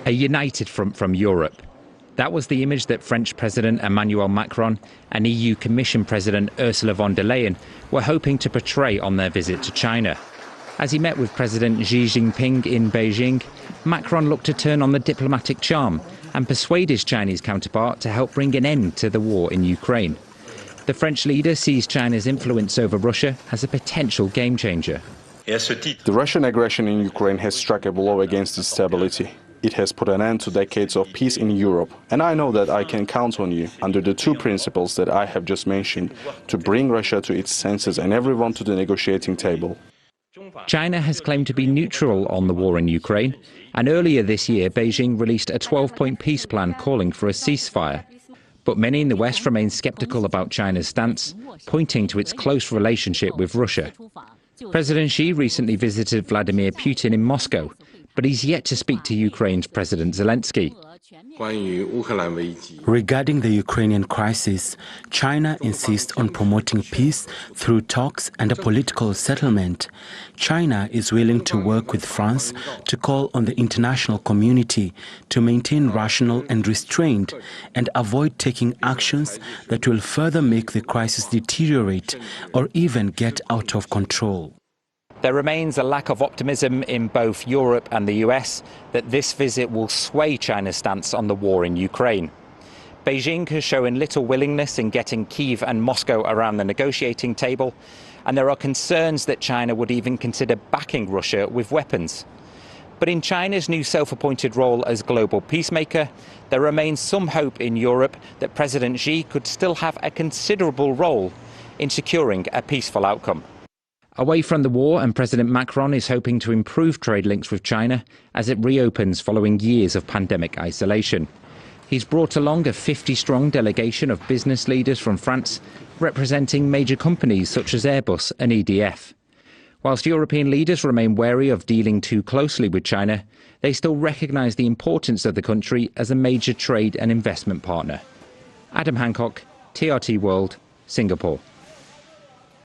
a united front from Europe. That was the image that French President Emmanuel Macron and EU Commission President Ursula von der Leyen were hoping to portray on their visit to China. As he met with President Xi Jinping in Beijing, Macron looked to turn on the diplomatic charm and persuade his Chinese counterpart to help bring an end to the war in Ukraine. The French leader sees China's influence over Russia as a potential game changer. The Russian aggression in Ukraine has struck a blow against its stability. It has put an end to decades of peace in Europe, and I know that I can count on you, under the two principles that I have just mentioned, to bring Russia to its senses and everyone to the negotiating table. China has claimed to be neutral on the war in Ukraine, and earlier this year Beijing released a 12-point peace plan calling for a ceasefire. But many in the West remain sceptical about China's stance, pointing to its close relationship with Russia. President Xi recently visited Vladimir Putin in Moscow, but he's yet to speak to Ukraine's President Zelensky. Regarding the Ukrainian crisis, China insists on promoting peace through talks and a political settlement. China is willing to work with France to call on the international community to maintain rational and restraint and avoid taking actions that will further make the crisis deteriorate or even get out of control. There remains a lack of optimism in both Europe and the US that this visit will sway China's stance on the war in Ukraine. Beijing has shown little willingness in getting Kyiv and Moscow around the negotiating table, and there are concerns that China would even consider backing Russia with weapons. But in China's new self-appointed role as global peacemaker, there remains some hope in Europe that President Xi could still have a considerable role in securing a peaceful outcome. Away from the war, and President Macron is hoping to improve trade links with China as it reopens following years of pandemic isolation. He's brought along a 50-strong delegation of business leaders from France, representing major companies such as Airbus and EDF. Whilst European leaders remain wary of dealing too closely with China, they still recognise the importance of the country as a major trade and investment partner. Adam Hancock, TRT World, Singapore.